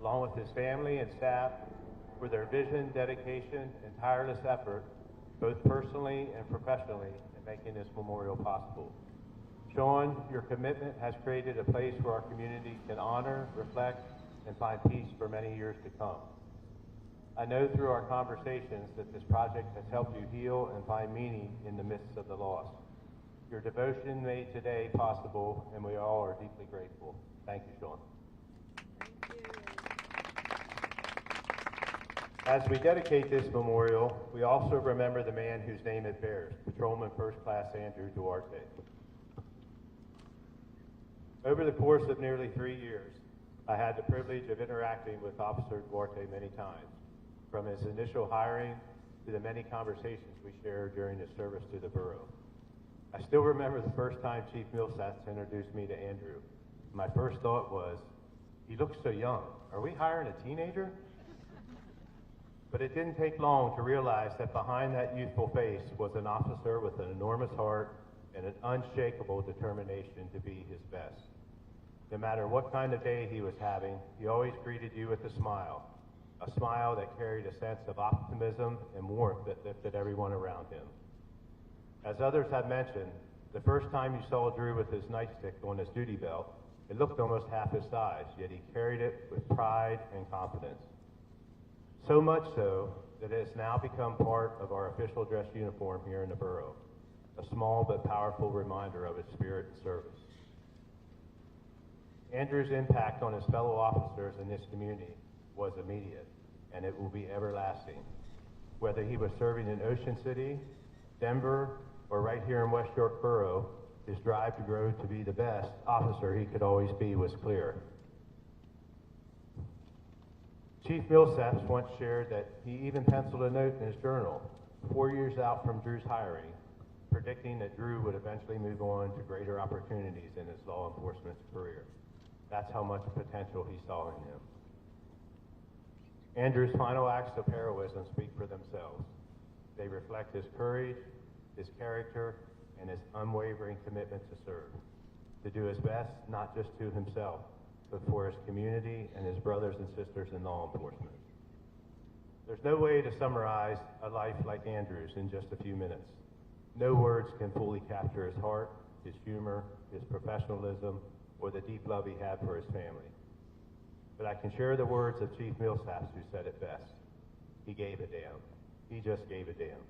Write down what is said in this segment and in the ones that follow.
along with his family and staff, for their vision, dedication, and tireless effort, both personally and professionally, in making this memorial possible. Sean, your commitment has created a place where our community can honor, reflect, and find peace for many years to come. I know through our conversations that this project has helped you heal and find meaning in the midst of the loss. Your devotion made today possible, and we all are deeply grateful. Thank you, Sean. As we dedicate this memorial, we also remember the man whose name it bears, Patrolman First Class Andrew Duarte. Over the course of nearly 3 years, I had the privilege of interacting with Officer Duarte many times, from his initial hiring to the many conversations we shared during his service to the borough. I still remember the first time Chief Millsats introduced me to Andrew. My first thought was, he looks so young. Are we hiring a teenager? But it didn't take long to realize that behind that youthful face was an officer with an enormous heart and an unshakable determination to be his best. No matter what kind of day he was having, he always greeted you with a smile that carried a sense of optimism and warmth that lifted everyone around him. As others have mentioned, the first time you saw Drew with his nightstick on his duty belt, it looked almost half his size, yet he carried it with pride and confidence. So much so that it has now become part of our official dress uniform here in the borough, a small but powerful reminder of his spirit and service. Andrew's impact on his fellow officers in this community was immediate, and it will be everlasting. Whether he was serving in Ocean City, Denver, or right here in West York Borough, his drive to grow to be the best officer he could always be was clear. Chief Millsaps once shared that he even penciled a note in his journal, 4 years out from Drew's hiring, predicting that Drew would eventually move on to greater opportunities in his law enforcement career. That's how much potential he saw in him. Andrew's final acts of heroism speak for themselves. They reflect his courage, his character, and his unwavering commitment to serve, to do his best not just to himself, but for his community and his brothers and sisters in law enforcement. There's no way to summarize a life like Andrew's in just a few minutes. No words can fully capture his heart, his humor, his professionalism, or the deep love he had for his family. But I can share the words of Chief Millsaps, who said it best. He gave a damn. He just gave a damn.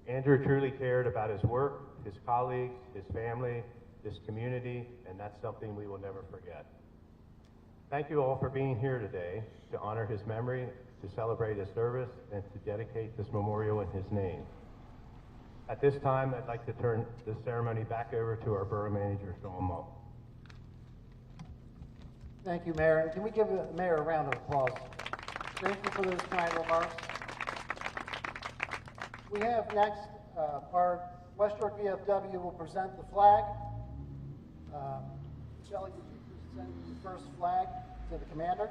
Andrew truly cared about his work, his colleagues, his family, his community, and that's something we will never forget. Thank you all for being here today to honor his memory, to celebrate his service, and to dedicate this memorial in his name. At this time, I'd like to turn the ceremony back over to our Borough Manager, Sean Mull. Thank you, Mayor. And can we give the Mayor a round of applause? Thank you for those kind remarks. We have next, our West York VFW will present the flag. Shelley, would you present the first flag to the commander?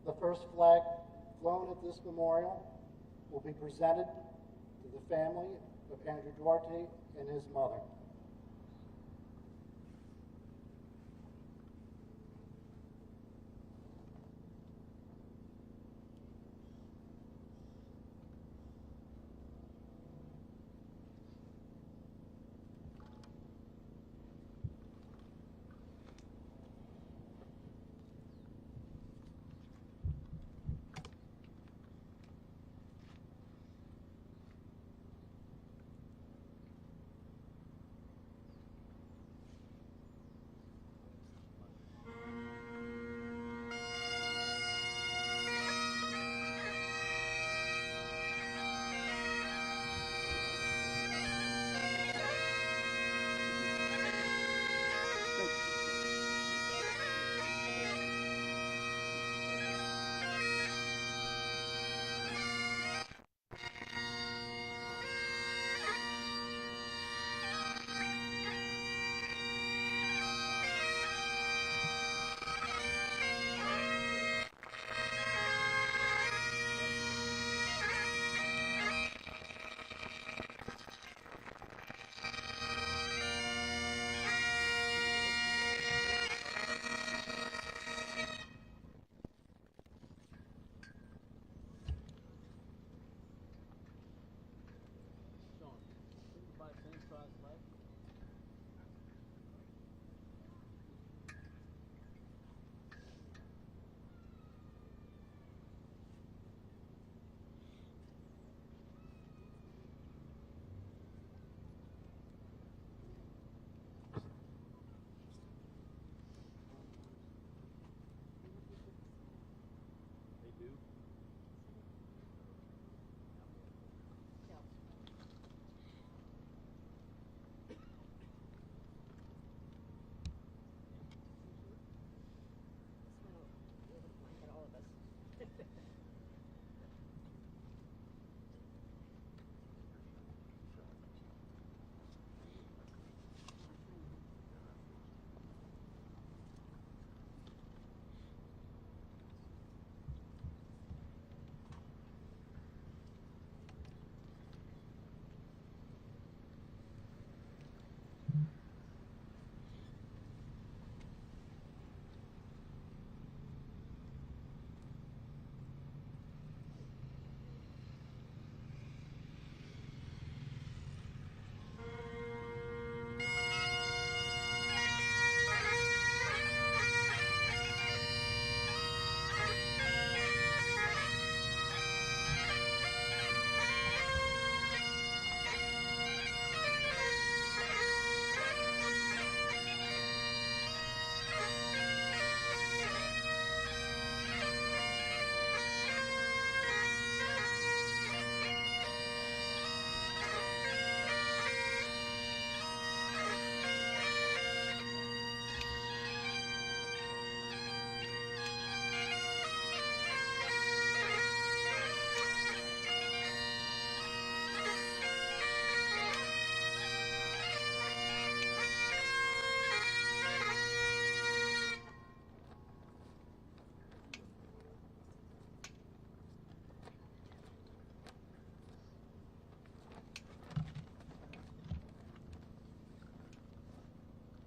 the first flag flown at this memorial will be presented to the family of Andrew Duarte and his mother.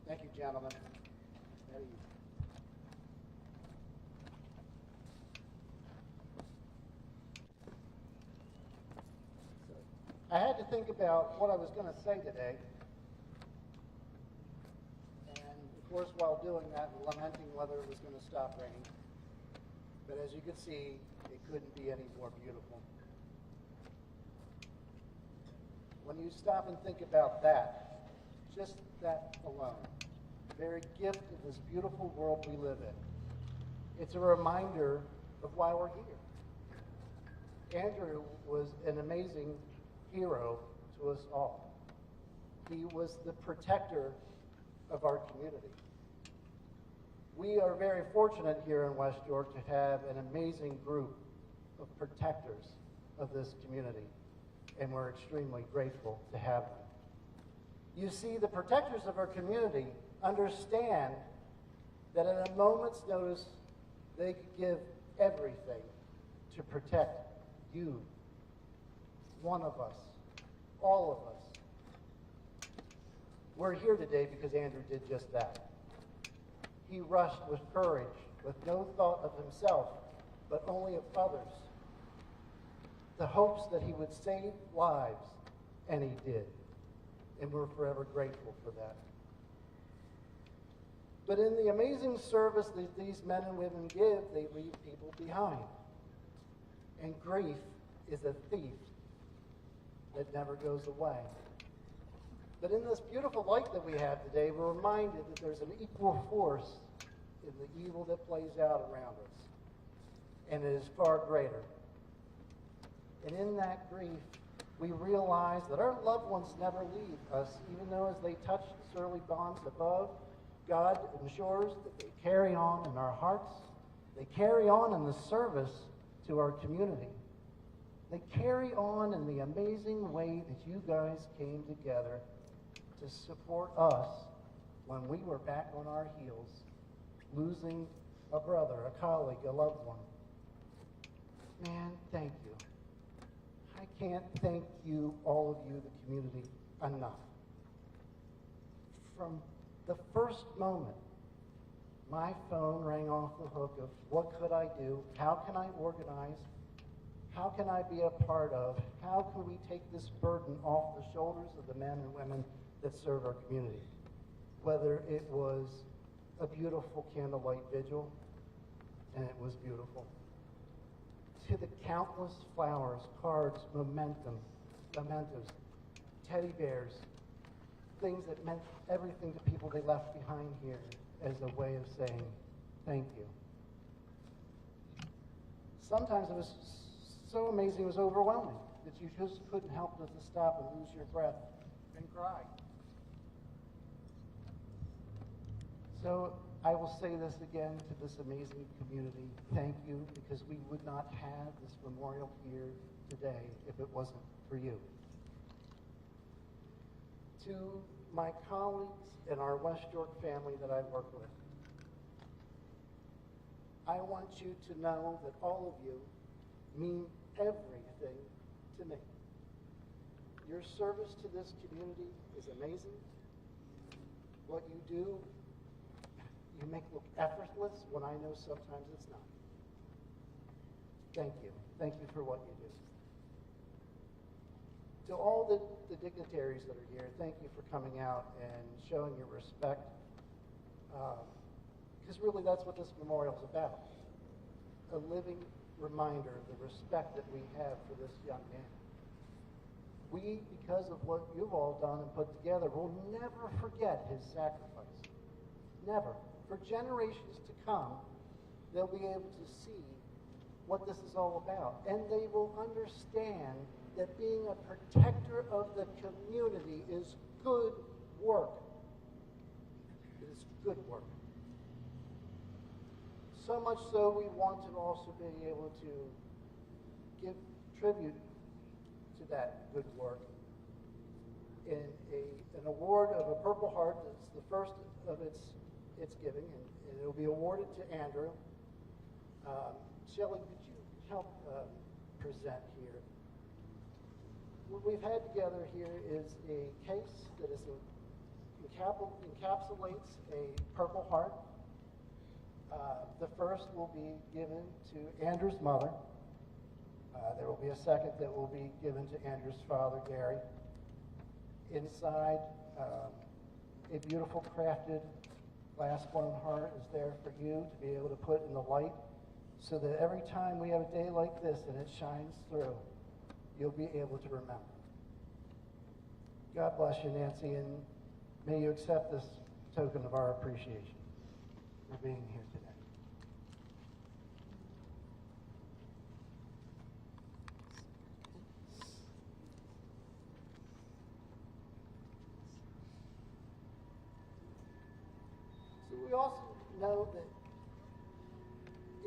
Thank you, gentlemen. I had to think about what I was going to say today. And of course, while doing that, lamenting whether it was going to stop raining. But as you can see, it couldn't be any more beautiful. When you stop and think about that, just that alone, the very gift of this beautiful world we live in, it's a reminder of why we're here. Andrew was an amazing hero to us all. He was the protector of our community. We are very fortunate here in West York to have an amazing group of protectors of this community, and we're extremely grateful to have them. You see, the protectors of our community understand that at a moment's notice, they could give everything to protect you, one of us, all of us. We're here today because Andrew did just that. He rushed with courage, with no thought of himself, but only of others. The hopes that he would save lives, and he did. And we're forever grateful for that. But in the amazing service that these men and women give, they leave people behind. And grief is a thief that never goes away. But in this beautiful light that we have today, we're reminded that there's an equal force in the evil that plays out around us. And it is far greater. And in that grief, we realize that our loved ones never leave us, even though as they touch the surly bonds above, God ensures that they carry on in our hearts. They carry on in the service to our community. They carry on in the amazing way that you guys came together to support us when we were back on our heels, losing a brother, a colleague, a loved one. Man, thank you. I can't thank you, all of you, the community, enough. From the first moment, my phone rang off the hook of what could I do? How can I organize? How can I be a part of? How can we take this burden off the shoulders of the men and women that serve our community? Whether it was a beautiful candlelight vigil, and it was beautiful, to the countless flowers, cards, mementos, teddy bears, things that meant everything to people they left behind here as a way of saying thank you. Sometimes it was so amazing, it was overwhelming, that you just couldn't help but to stop and lose your breath and cry. So I will say this again to this amazing community. Thank you, because we would not have this memorial here today if it wasn't for you. To my colleagues and our West York family that I work with, I want you to know that all of you mean everything to me. Your service to this community is amazing. What you do, you make look effortless when I know sometimes it's not. Thank you. Thank you for what you do. To all the dignitaries that are here, thank you for coming out and showing your respect. Because really that's what this memorial is about. A living reminder of the respect that we have for this young man. We, because of what you've all done and put together, will never forget his sacrifice. Never. For generations to come, they'll be able to see what this is all about. And they will understand that being a protector of the community is good work. It is good work. So much so, we want to also be able to give tribute to that good work in an award of a Purple Heart that's the first of its giving, and it will be awarded to Andrew. Shelley, could you help present here? What we've had together here is a case that is encapsulates a Purple Heart. The first will be given to Andrew's mother. There will be a second that will be given to Andrew's father, Gary. Inside, a beautiful crafted glass-blown heart is there for you to be able to put in the light, so that every time we have a day like this and it shines through, you'll be able to remember. God bless you, Nancy, and may you accept this token of our appreciation for being here today. So we also know that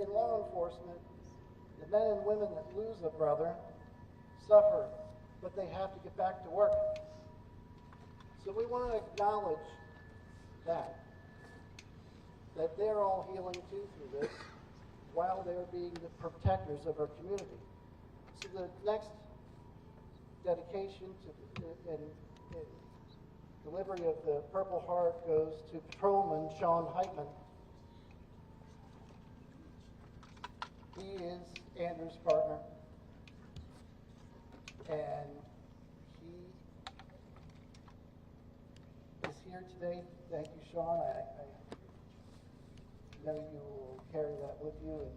in law enforcement, the men and women that lose a brother suffer, but they have to get back to work. So we want to acknowledge that they're all healing too through this, while now they're being the protectors of our community. So the next dedication and delivery of the Purple Heart goes to Patrolman Sean Heitman. He is Andrew's partner, and he is here today. Thank you, Sean. I know you will carry that with you, and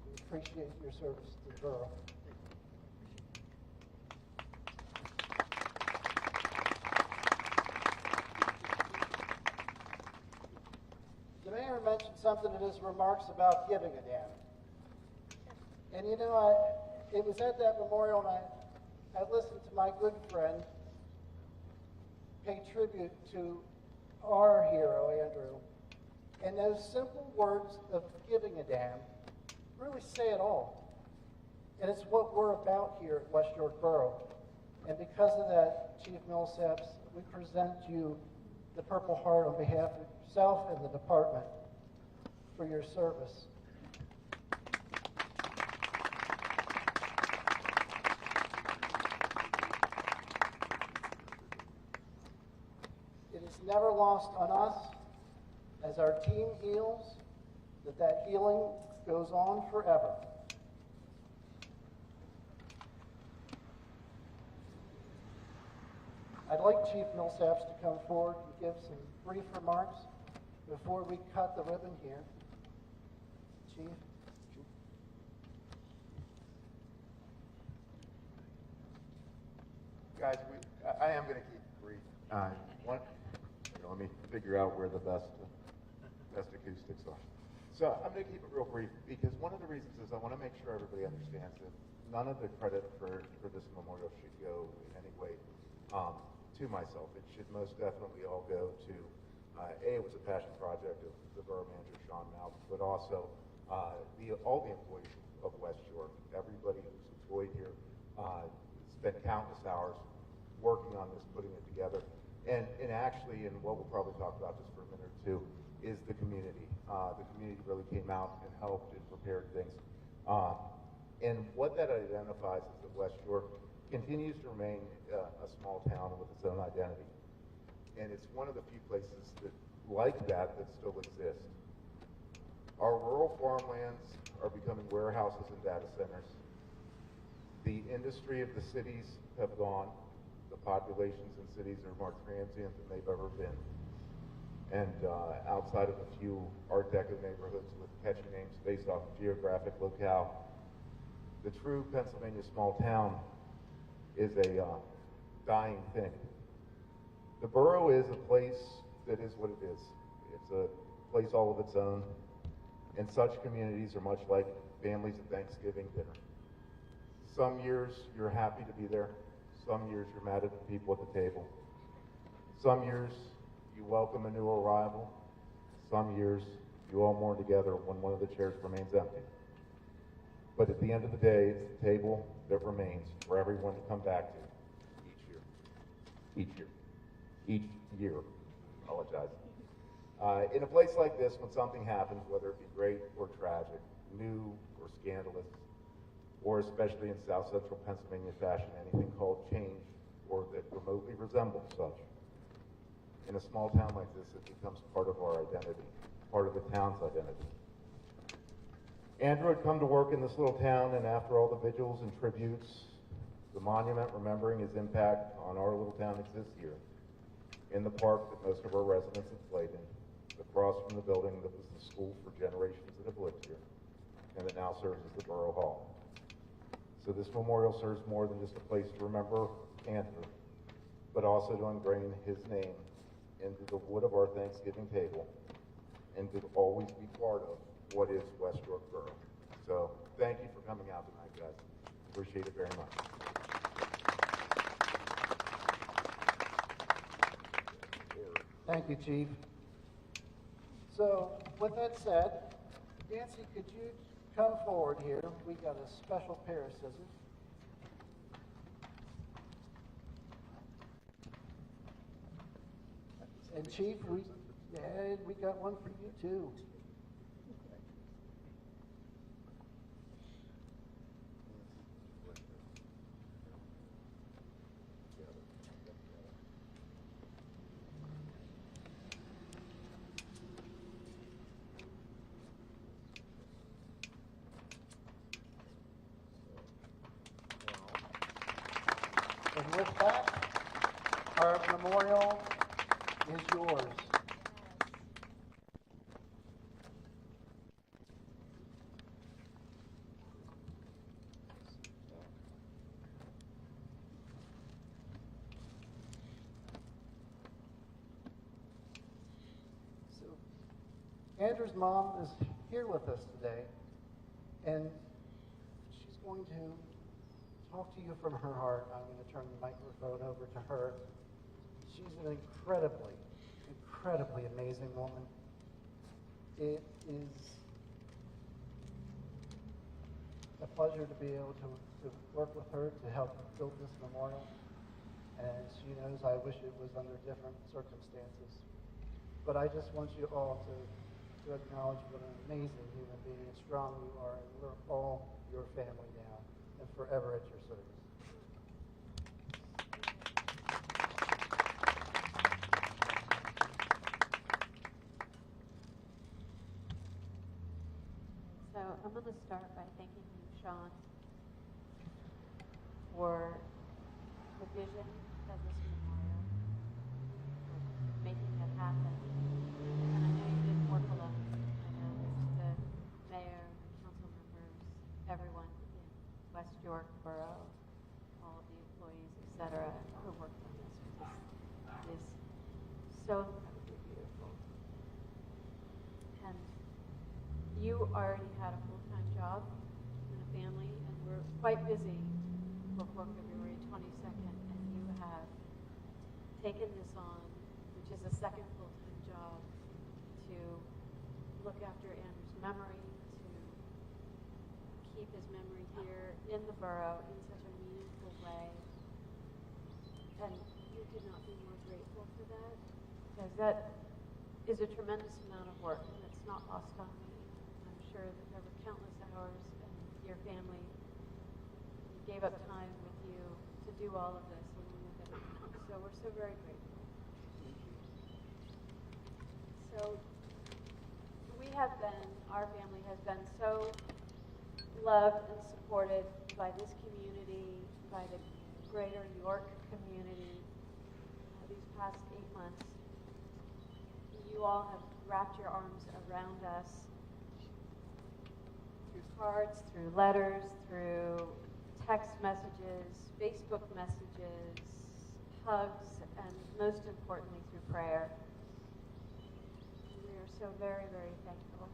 we appreciate your service to the borough. The mayor mentioned something in his remarks about giving a damn. And you know, it was at that memorial, and I listened to my good friend pay tribute to our hero, Andrew. And those simple words of giving a damn really say it all. And it's what we're about here at West York Borough. And because of that, Chief Millsaps, we present you the Purple Heart on behalf of yourself and the department for your service. It is never lost on us as our team heals, that healing goes on forever. I'd like Chief Millsaps to come forward and give some brief remarks before we cut the ribbon here. Chief? Guys, I am going to keep it brief. Let me figure out where the best acoustics are. So I'm going to keep it real brief because one of the reasons is I want to make sure everybody understands that none of the credit for this memorial should go in any way to myself. It should most definitely all go to, it was a passion project of the borough manager, Sean Mouth, but also all the employees of West York, everybody who's employed here, spent countless hours working on this, putting it together. And actually, and what we'll probably talk about just for a minute or two, is the community. The community really came out and helped and prepared things. And what that identifies is that West York continues to remain a small town with its own identity. And it's one of the few places that still exist. Our rural farmlands are becoming warehouses and data centers. The industry of the cities have gone. The populations in cities are more transient than they've ever been. And outside of a few Art Deco neighborhoods with catchy names based off of geographic locale, the true Pennsylvania small town is a dying thing. The borough is a place that is what it is. It's a place all of its own, and such communities are much like families at Thanksgiving dinner. Some years you're happy to be there. Some years you're mad at the people at the table. Some years you welcome a new arrival. Some years you all mourn together when one of the chairs remains empty. But at the end of the day, it's the table that remains for everyone to come back to each year. Apologize. In a place like this, when something happens, whether it be great or tragic, new or scandalous, or especially in South Central Pennsylvania fashion, anything called change or that remotely resembles such. In a small town like this, it becomes part of our identity, part of the town's identity. Andrew had come to work in this little town, and after all the vigils and tributes, the monument remembering his impact on our little town exists here, in the park that most of our residents have played in, across from the building that was the school for generations that have lived here, and that now serves as the Borough Hall. So this memorial serves more than just a place to remember Andrew, but also to ingrain his name into the wood of our Thanksgiving table and to always be part of what is West York Borough. So thank you for coming out tonight, guys. Appreciate it very much. Thank you, Chief. So with that said, Nancy, could you come forward here? We got a special pair of scissors. And Chief, we got one for you too. And with that, our memorial is yours. Andrew's mom is here with us today, and she's going to talk to you from her heart. I'm going to turn the microphone over to her. She's an incredibly, incredibly amazing woman. It is a pleasure to be able to work with her to help build this memorial. And she knows I wish it was under different circumstances. But I just want you all to acknowledge what an amazing human being and strong you are, and we're all your family now and forever at your service. So I'm going to start by thanking you, Sean, for the vision of this memorial, for making it happen. And I know you didn't work alone. I know there's the mayor, council members, everyone in West York Borough, all of the employees, etc., who worked on this, because it is so incredibly beautiful. And you already had a full-time job and a family, and we're quite busy before February 22nd, and you have taken this on, which is a second full-time job, to look after Andrew's memory, to keep his memory here in the borough in such a meaningful way. And you could not be more grateful for that, because that is a tremendous amount of work, and it's not lost on me. I'm sure that there were countless hours, and your family gave up time with you to do all of this along with everyone else. So we're so very grateful. So our family has been so loved and supported by this community, by the greater York community these past 8 months. You all have wrapped your arms around us through cards, through letters, through text messages, Facebook messages, hugs, and most importantly through prayer. We are so very, very thankful.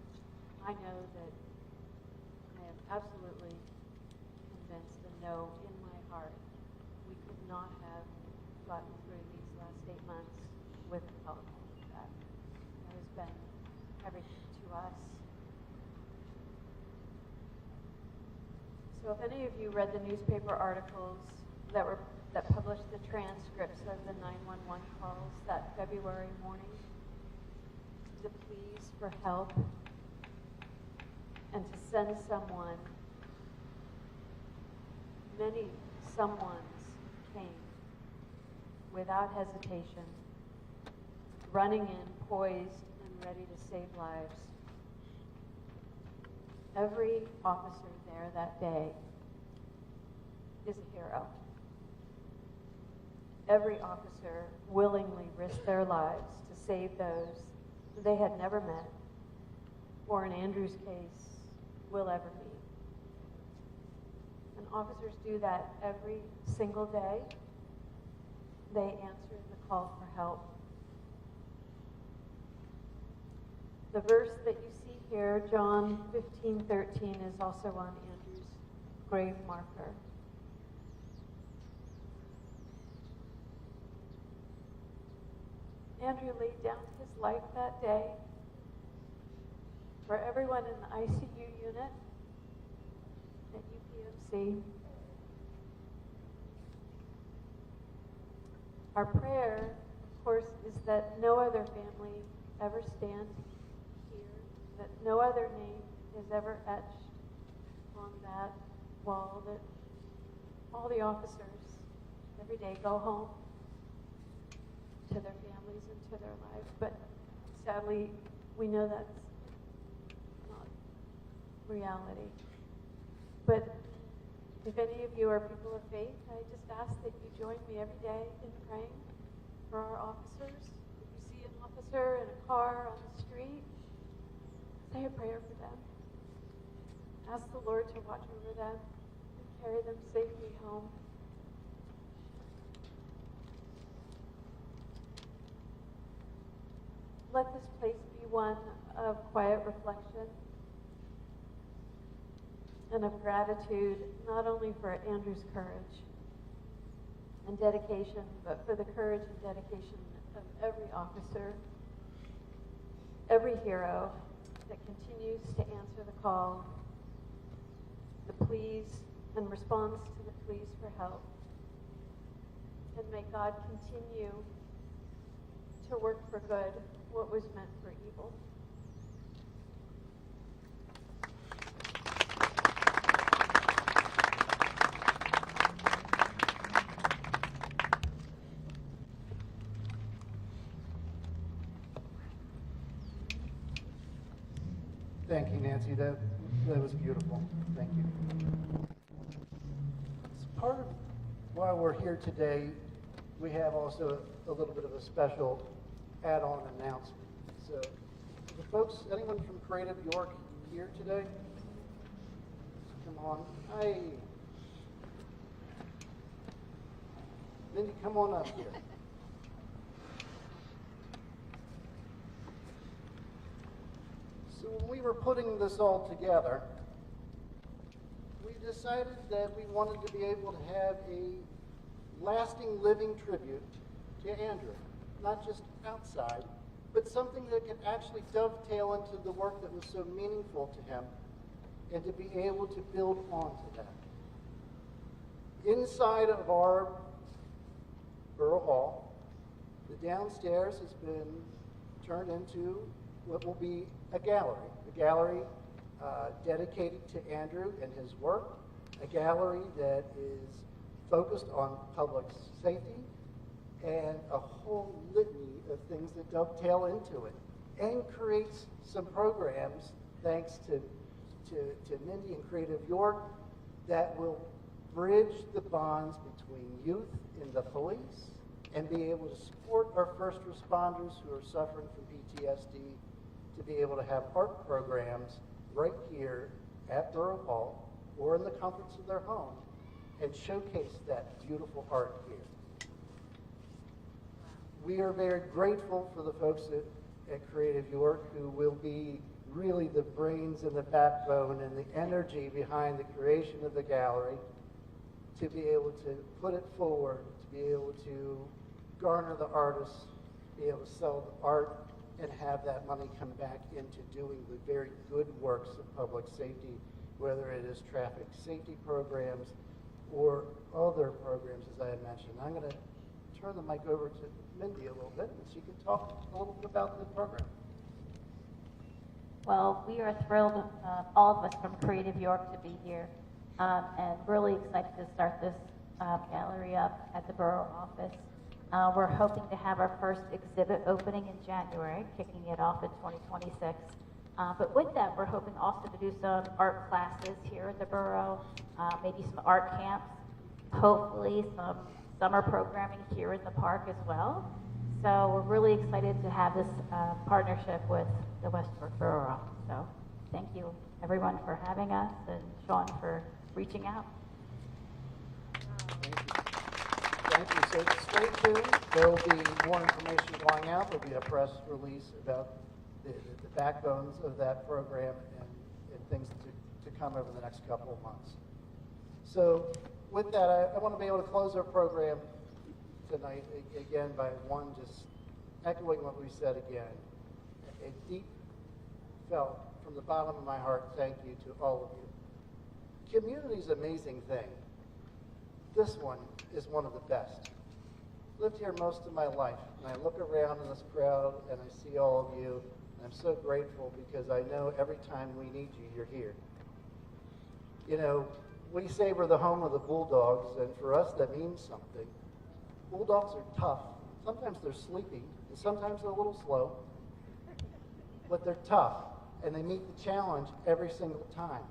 I know that I am absolutely convinced and know in my heart we could not have gotten through these last 8 months with the help that has been everything to us. So if any of you read the newspaper articles that published the transcripts of the 911 calls that February morning, the pleas for help and to send someone, many someones came without hesitation, running in, poised and ready to save lives. Every officer there that day is a hero. Every officer willingly risked their lives to save those they had never met, or in Andrew's case, will ever meet. And officers do that every single day. They answer the call for help. The verse that you see here, John 15:13, is also on Andrew's grave marker. Andrew laid down his life that day for everyone in the ICU unit at UPMC. Our prayer, of course, is that no other family ever stand here, that no other name is ever etched on that wall, that all the officers every day go home to their families and to their lives. But sadly, we know that's not reality. But If any of you are people of faith, I just ask that you join me every day in praying for our officers. If you see an officer in a car on the street, say a prayer for them. Ask the Lord to watch over them and carry them safely home. Let this place be one of quiet reflection and of gratitude, not only for Andrew's courage and dedication, but for the courage and dedication of every officer, every hero that continues to answer the call, the pleas, and responds to the pleas for help. And may God continue to work for good what was meant for evil. Thank you, Nancy. That was beautiful. Thank you. As part of why we're here today, we have also a little bit of a special add-on announcement. So, the folks, anyone from Creative York here today? Come on. Hi. Mindy, come on up here. So when we were putting this all together, we decided that we wanted to be able to have a lasting living tribute to Andrew. Not just outside, but something that could actually dovetail into the work that was so meaningful to him and to be able to build onto that. Inside of our Borough Hall, the downstairs has been turned into what will be a gallery dedicated to Andrew and his work, a gallery that is focused on public safety, and a whole litany of things that dovetail into it, and creates some programs, thanks to Mindy and Creative York, that will bridge the bonds between youth and the police, and be able to support our first responders who are suffering from PTSD, to be able to have art programs right here at Borough Hall or in the comforts of their home, and showcase that beautiful art here. We are very grateful for the folks at Creative York, who will be really the brains and the backbone and the energy behind the creation of the gallery, to be able to put it forward, to be able to garner the artists, be able to sell the art, and have that money come back into doing the very good works of public safety, whether it is traffic safety programs or other programs, as I had mentioned. I'm going to turn the mic over to Mindy a little bit, and she can talk a little bit about the program. Well, we are thrilled, all of us from Creative York, to be here, and really excited to start this gallery up at the borough office. We're hoping to have our first exhibit opening in January, kicking it off in 2026. But with that, we're hoping also to do some art classes here at the borough, maybe some art camps, hopefully some summer programming here in the park as well. So we're really excited to have this partnership with the Westbrook Borough. So thank you, everyone, for having us, and Sean for reaching out. Thank you. So stay tuned. There will be more information going out. There will be a press release about the backbones of that program and things to come over the next couple of months. So with that, I want to be able to close our program tonight again by just echoing what we said again. A deep felt from the bottom of my heart thank you to all of you. Community is an amazing thing. This one is one of the best. Lived here most of my life, and I look around in this crowd and I see all of you, and I'm so grateful because I know every time we need you, you're here. You know, we say we're the home of the Bulldogs, and for us that means something. Bulldogs are tough. Sometimes they're sleepy, and sometimes they're a little slow, but they're tough, and they meet the challenge every single time.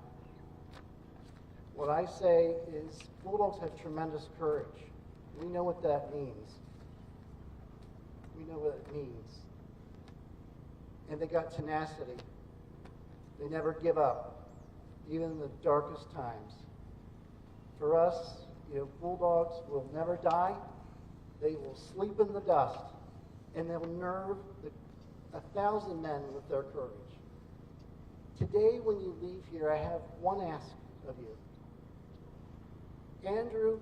What I say is Bulldogs have tremendous courage. We know what that means. We know what it means. And they got tenacity. They never give up, even in the darkest times. For us, Bulldogs will never die. They will sleep in the dust, and they'll nerve 1,000 men with their courage. Today, when you leave here, I have one ask of you. Andrew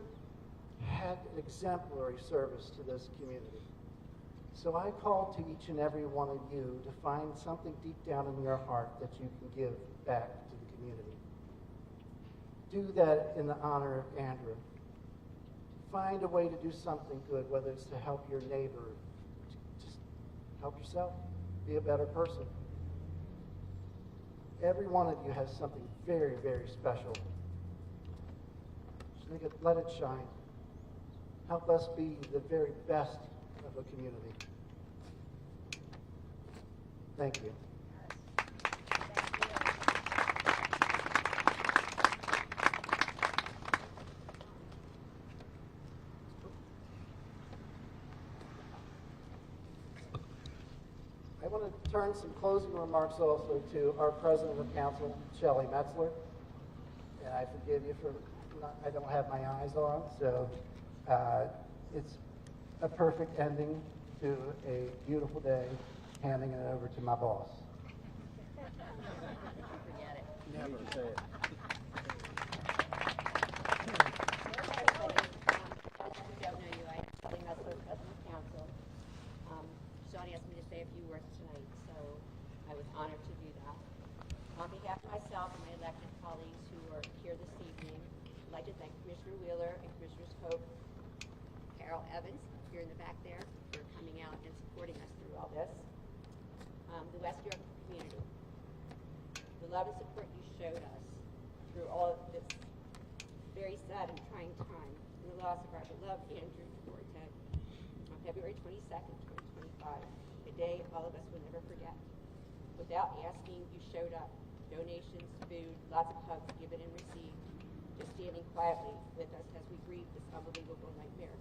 had exemplary service to this community. So I call to each and every one of you to find something deep down in your heart that you can give back to the community. Do that in the honor of Andrew. Find a way to do something good, whether it's to help your neighbor, just help yourself, be a better person. Every one of you has something very, very special. Just let it shine. Help us be the very best of the community. Thank you. I want to turn some closing remarks also to our President of Council, Shelley Metzler. And I forgive you for I don't have my eyes on, so it's a perfect ending to a beautiful day, handing it over to my boss. Forget it. Never say it. Those who don't know you, I'm Shelley Metzler, President of Council. Shawnee asked me to say a few words tonight, so I was honored to do that. On behalf of myself and my elected colleagues who are here this evening, I'd like to thank Commissioner Wheeler and Commissioners Cope, Carol Evans, here in the back there, for coming out and supporting us through all this. The West York community, the love and support you showed us through all of this very sad and trying time, and the loss of our beloved Andrew Duarte on February 22nd, 2025, a day all of us will never forget. Without asking, you showed up. Donations, food, lots of hugs given and received, just standing quietly with us as we grieve this unbelievable nightmare.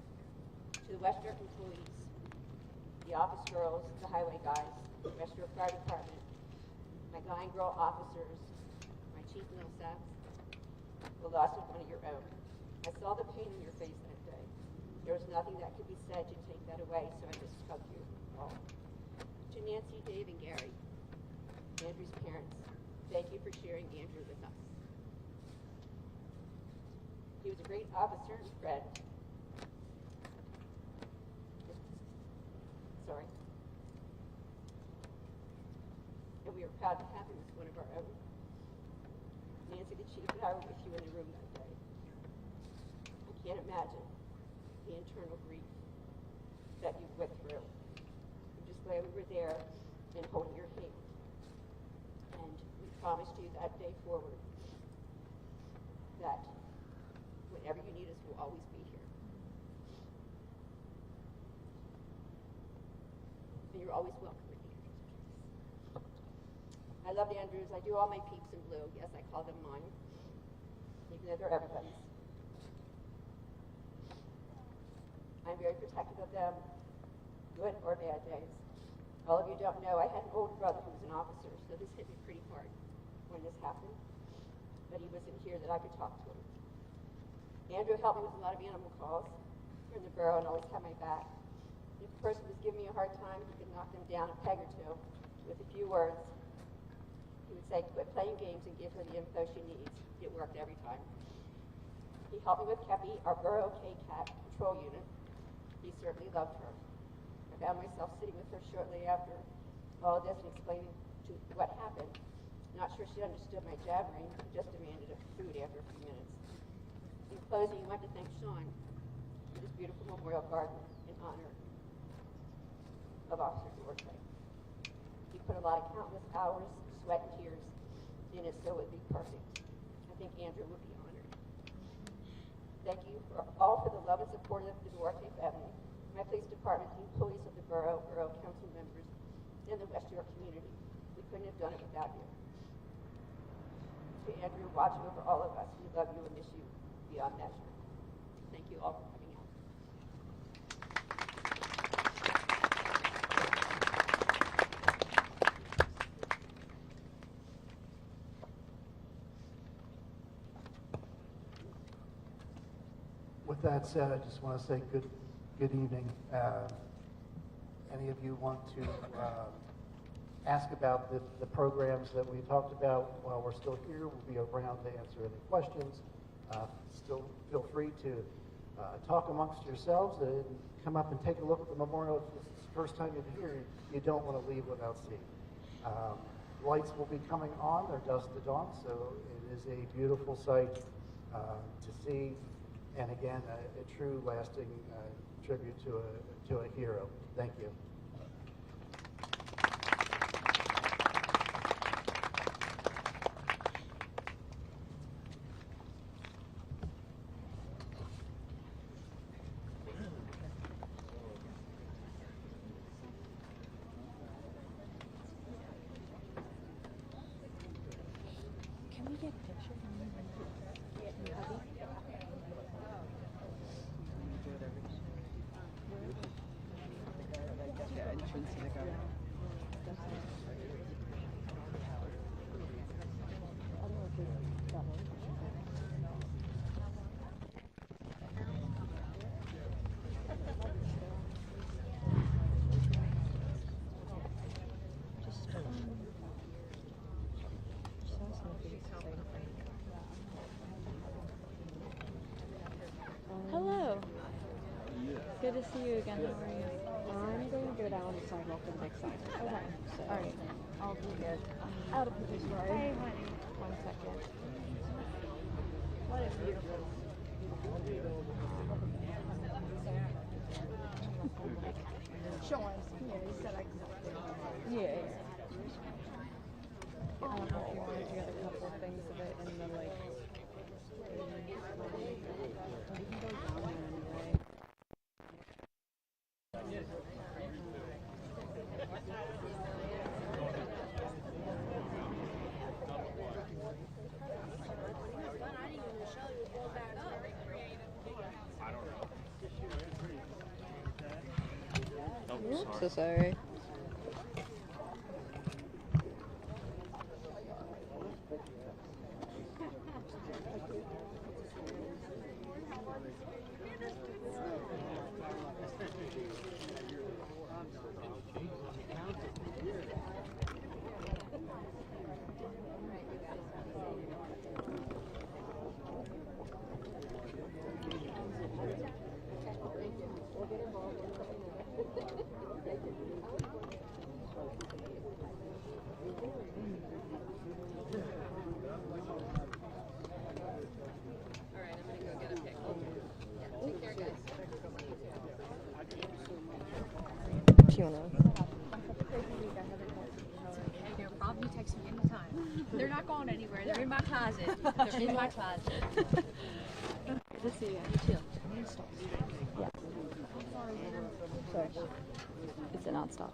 To the West York employees, the office girls, the highway guys, the West York Fire Department, my guy and girl officers, my chief Millsap, the loss of one of your own. I saw the pain in your face that day. There was nothing that could be said to take that away, so I just hugged you all. To Nancy, Dave, and Gary, Andrew's parents, thank you for sharing Andrew with us. He was a great officer and friend. Sorry. And we are proud to have him as one of our own. Nancy, the chief, and I were with you in the room that day. I can't imagine the internal grief that you went through. I'm just glad we were there and holding your hand. And we promised you that day forward that whenever you need us, we'll always be here. And you're always welcome at the Andrews. I love the Andrews. I do all my peeps in blue. Yes, I call them mine, even though they're everybody's. I'm very protective of them, good or bad days. All of you don't know, I had an older brother who was an officer, so this hit me pretty hard when this happened. But he wasn't here that I could talk to him. Andrew helped me with a lot of animal calls here in the borough and always had my back. If a person was giving me a hard time, he could knock them down a peg or two with a few words. He would say, quit playing games and give her the info she needs. It worked every time. He helped me with Kepi, our borough K-Cat patrol unit. He certainly loved her. I found myself sitting with her shortly after all of this and explaining to what happened. Not sure she understood my jabbering, just demanded food after a few minutes. In closing, I want to thank Sean for this beautiful memorial garden in honor of Officer Duarte. He put a lot of countless hours, sweat, and tears in it so it would be perfect. I think Andrew would be honored. Thank you all for the love and support of the Duarte family, my police department, the employees of the borough council members, and the West York community. We couldn't have done it without you. to Andrew watching over all of us. We love you and miss you beyond measure. Thank you all for coming out. With that said, I just want to say good evening. Any of you want to ask about the programs that we talked about while we're still here? We'll be around to answer any questions. Still feel free to talk amongst yourselves and come up and take a look at the memorial. If this is the first time you're here, you don't want to leave without seeing. Lights will be coming on. They're dusk to dawn, so it is a beautiful sight to see. And again, a true lasting tribute to a hero. Thank you. Can we get a picture from you? Hello. Good to see you again. How are you? I'm going to go down the sidewalk to the next side. Okay. So, All right. I'll be good. out of position. Hey, honey. 1 second. What a beautiful. Show us. Yeah, he said I could. Yeah. I don't know if you wanted to get a couple of things of it in the like. We can go down there anyway. So sorry. No problem. You text me anytime. They're not going anywhere. They're in my closet. They're in my closet. Good to see you. You too. Yeah. Sorry. It's a nonstop.